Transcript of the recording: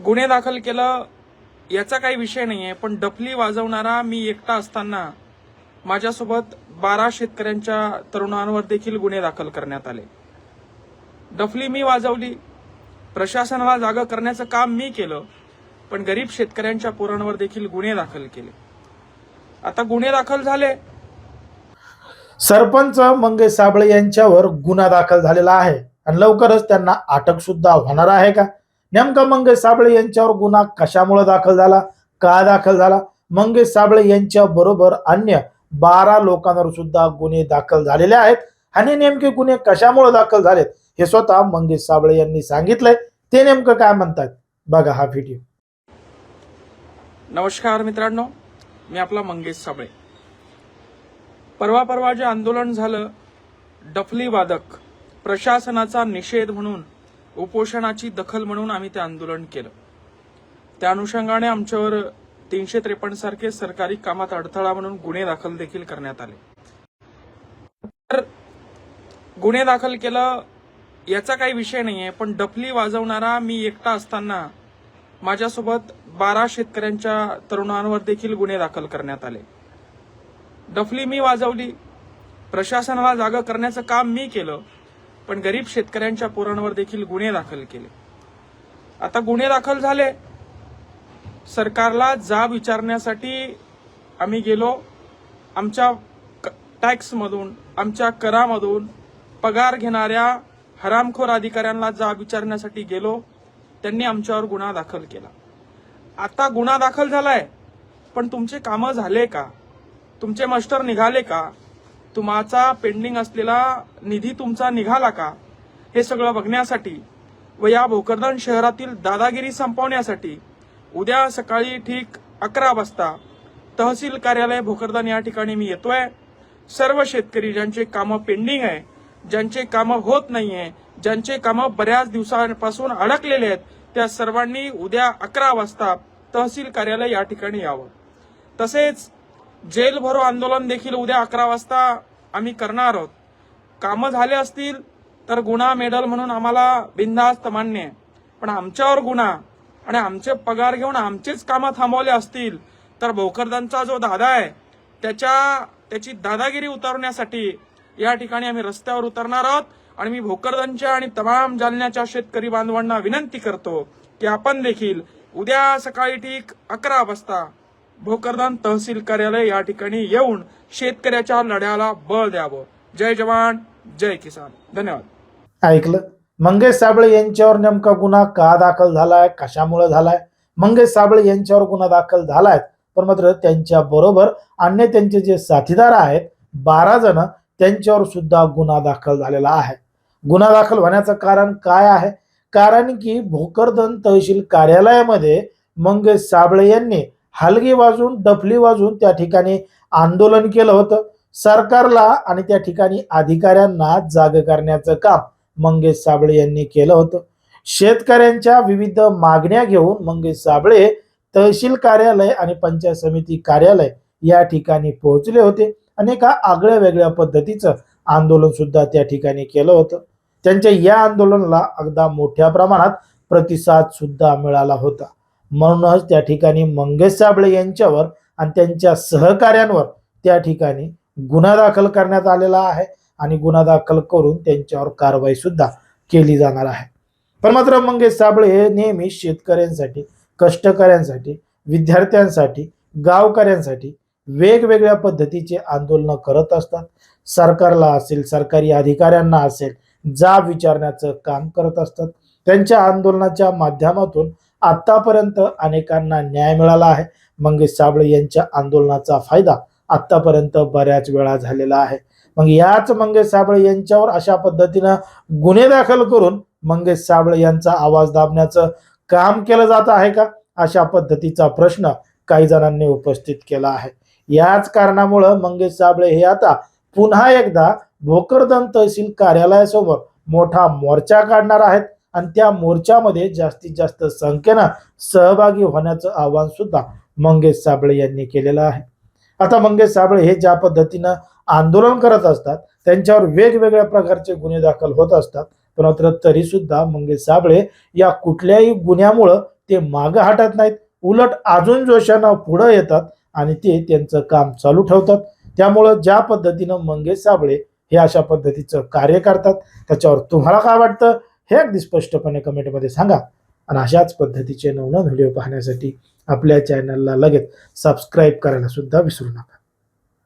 गुन्हे दाखल केलं याचा काही विषय नाहीये, पण डफली वाजवणारा मी एकटा असताना माझ्यासोबत 12 शेतकऱ्यांच्या तरुणांवर देखील गुन्हे दाखल करण्यात आले। डफली मी वाजवली, प्रशासनाला जागा करण्याचं काम मी केलं, पण गरीब शेतकऱ्यांच्या पोरांवर देखील गुन्हे दाखल केले। आता गुन्हे दाखल झाले। सरपंच मंगेश साबळे यांच्यावर गुन्हा दाखल झालेला आहे आणि लवकरच त्यांना अटक सुद्धा होणार आहे का? नेमका मंगेश साबळे यांच्यावर गुन्हा कशामुळे दाखल झाला, का दाखल झाला? मंगेश साबळे यांच्या बरोबर अन्य 12 लोकांवर सुद्धा गुन्हे दाखल झालेले आहेत आणि नेमके गुन्हे कशामुळे दाखल झालेत हे स्वतः मंगेश साबळे यांनी सांगितलंय। ते नेमकं काय म्हणतात बघा हा व्हिडिओ। नमस्कार मित्रांनो, मी आपला मंगेश साबळे। परवा जे आंदोलन झालं, डफली वादक प्रशासनाचा निषेध म्हणून, उपोषणाची दखल म्हणून आम्ही ते आंदोलन केलं। त्या अनुषंगाने आमच्यावर 353 सारखे सरकारी कामात अडथळा म्हणून गुन्हे दाखल देखील करण्यात आले। तर गुन्हे दाखल केलं याचा काही विषय नाहीये, पण डफली वाजवणारा मी एकटा असताना माझ्यासोबत 12 शेतकऱ्यांच्या तरुणांवर देखील गुन्हे दाखल करण्यात आले। डफली मी वाजवली, प्रशासनाला जागा करण्याचं काम मी केलं, पण गरीब शेतकऱ्यांच्या पोरांवर देखील गुन्हे दाखल केले। आता गुन्हे दाखल झाले। सरकारला जाब विचारण्यासाठी आम्ही गेलो। आमच्या टॅक्समधून, आमच्या करामधून पगार घेणाऱ्या हरामखोर अधिकाऱ्यांना जाब विचारण्यासाठी गेलो। त्यांनी आमच्यावर गुन्हा दाखल केला। आता गुन्हा दाखल झालाय, पण तुमचे कामं झाले का? तुमचे मास्टर निघाले का? तुमचा पेंडिंग असलेला निधी तुमचा निघाला का? हे सगळं बघण्यासाठी व या भोकरदन शहरातील दादागिरी संपवण्यासाठी उद्या सकाळी ठीक 11 वाजता तहसील कार्यालय भोकरदन या ठिकाणी मी येतोय। सर्व शेतकरी ज्यांचे कामं पेंडिंग आहे, ज्यांचे कामं होत नाहीये, ज्यांचे कामं बऱ्याच दिवसांपासून अडकलेले आहेत, त्या सर्वांनी उद्या 11 वाजता तहसील कार्यालय या ठिकाणी यावं। तसेच जेल भरो आंदोलन देखील उद्या 11 वाजता आम्ही करणार आहोत। कामं झाले असतील तर गुन्हा मेडल म्हणून आम्हाला बिनधास्त मान्य आहे, पण आमच्यावर गुन्हा आणि आमचे पगार घेऊन आमचेच कामं थांबवले असतील तर भोकरदनचा जो दादा आहे त्याची दादागिरी उतरवण्यासाठी या ठिकाणी आम्ही रस्त्यावर उतरणार आहोत। आणि मी भोकरदनच्या आणि तमाम जालन्याच्या शेतकरी बांधवांना विनंती करतो की आपण देखील उद्या सकाळी ठीक 11 वाजता भोकरदन तहसील कार्यालय या ठिकाणी येऊन शेतकऱ्याच्या लढ्याला बळ द्यावं। जय जवान, जय किसान। धन्यवाद। ऐकलं, मंगेश साबळे यांच्यावर नेमका गुन्हा का दाखल झालाय, कशामुळे झालाय? मंगेश साबळे यांच्यावर गुन्हा दाखल झालाय, पण मात्र त्यांच्या बरोबर अन्य त्यांचे जे साथीदार आहेत 12 जण, त्यांच्यावर सुद्धा गुन्हा दाखल झालेला आहे। गुन्हा दाखल होण्याचं कारण काय आहे? कारण की भोकरदन तहसील कार्यालयामध्ये मंगेश साबळे यांनी हलगी वाजून, डफली वाजून त्या ठिकाणी आंदोलन केलं होतं। सरकारला आणि त्या ठिकाणी अधिकाऱ्यांना जाग करण्याचं काम मंगेश साबळे यांनी केलं होतं। शेतकऱ्यांच्या विविध मागण्या घेऊन मंगेश साबळे तहसील कार्यालय आणि पंचायत समिती कार्यालय या ठिकाणी पोहोचले होते आणि एका आगळ्या वेगळ्या पद्धतीचं आंदोलन सुद्धा त्या ठिकाणी केलं होतं। त्यांच्या या आंदोलनाला अगदी मोठ्या प्रमाणात प्रतिसाद सुद्धा मिळाला होता। म्हणूनच त्या ठिकाणी मंगेश साबळे यांच्यावर आणि त्यांच्या सहकाऱ्यांवर त्या ठिकाणी गुन्हा दाखल करण्यात आलेला आहे आणि गुन्हा दाखल करून त्यांच्यावर कारवाई सुद्धा केली जाणार आहे। पण मात्र मंगेश साबळे हे नेहमी शेतकऱ्यांसाठी, कष्टकऱ्यांसाठी, विद्यार्थ्यांसाठी, गावकऱ्यांसाठी वेगवेगळ्या पद्धतीचे आंदोलन करत असतात। सरकारला असेल, सरकारी अधिकाऱ्यांना असेल, जाब विचारण्याचं काम करत असतात। त्यांच्या आंदोलनाच्या माध्यमातून आतापर्यंत अनेकांना न्याय मिळाला आहे। मंगेश साबळे यांच्या आंदोलनाचा फायदा आतापर्यंत बऱ्याच वेळा झालेला आहे। मग याच मंगेश साबळे यांच्यावर अशा पद्धतीनं गुन्हे दाखल करून मंगेश साबळे यांचा आवाज दाबण्याचं काम केलं जात आहे का? अशा पद्धतीचा प्रश्न काही जणांनी उपस्थित केला आहे। याच कारणामुळे मंगेश साबळे हे आता पुन्हा एकदा भोकरदन तहसील कार्यालयासमोर मोठा मोर्चा काढणार आहेत आणि त्या मोर्चामध्ये जास्तीत जास्त संख्येनं सहभागी होण्याचं आवाहन सुद्धा मंगेश साबळे यांनी केलेलं आहे। आता मंगेश साबळे हे ज्या पद्धतीनं आंदोलन करत असतात, त्यांच्यावर वेगवेगळ्या प्रकारचे गुन्हे दाखल होत असतात, पण तरी सुद्धा मंगेश साबळे या कुठल्याही गुन्ह्यामुळे ते मागं हटत नाहीत, उलट अजून जोशानं पुढं येतात आणि ते त्यांचं काम चालू ठेवतात. त्यामुळं ज्या पद्धतीनं मंगेश साबळे हे अशा पद्धतीचं कार्य करतात, त्याच्यावर तुम्हाला काय वाटतं हे अगदी स्पष्टपणे कमेंटमध्ये सांगा. आणि अशाच पद्धतीचे नवनवीन व्हिडिओ पाहण्यासाठी आपल्या चॅनलला लगेच सबस्क्राईब करायला सुद्धा विसरू नका.